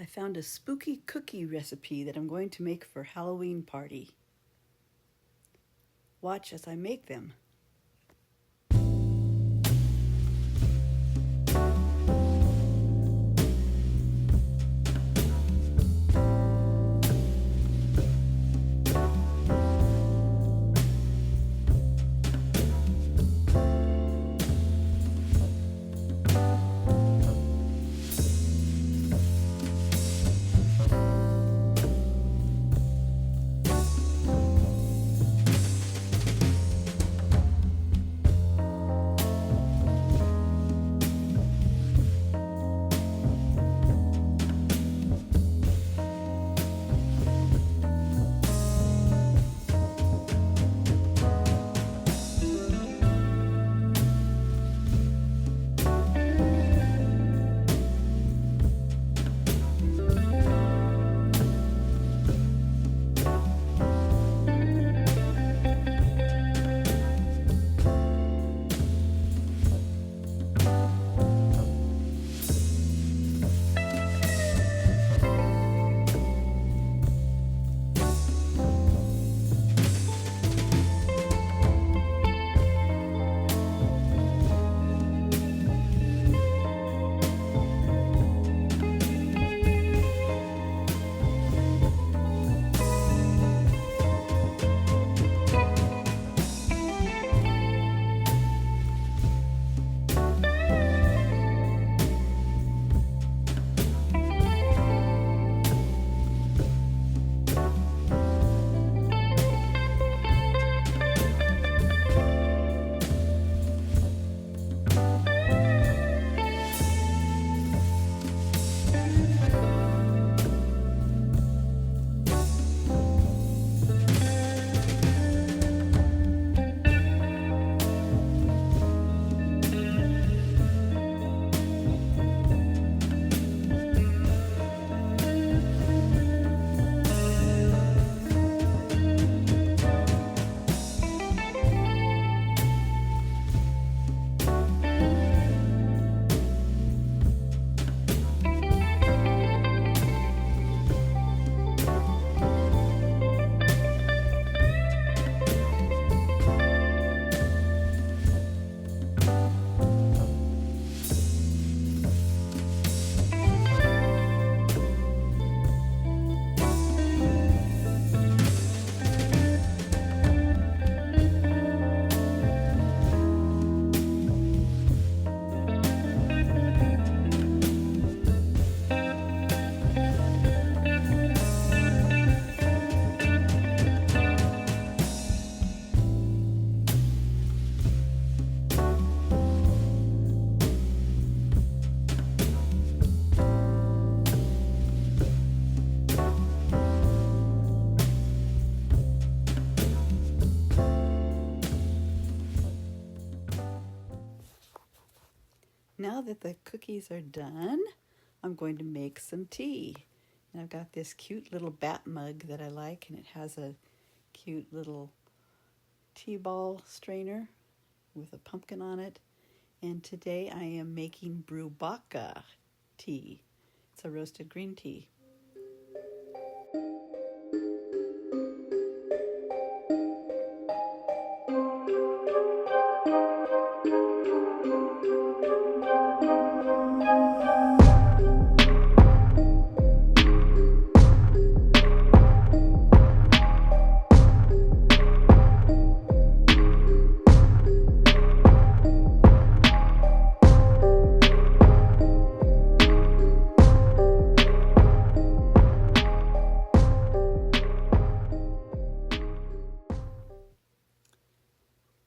I found a spooky cookie recipe that I'm going to make for Halloween party. Watch as I make them. Now that the cookies are done, I'm going to make some tea. And I've got this cute little bat mug that I like, and it has a cute little tea ball strainer with a pumpkin on it. And today I am making brouwbaka tea. It's a roasted green tea.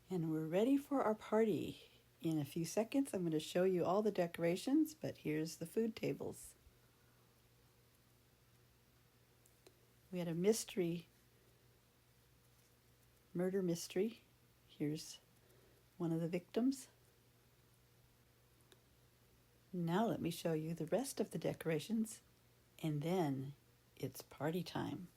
And we're ready for our party. In a few seconds, I'm going to show you all the decorations, but here's the food tables. We had a murder mystery. Here's one of the victims. Now let me show you the rest of the decorations, and then it's party time.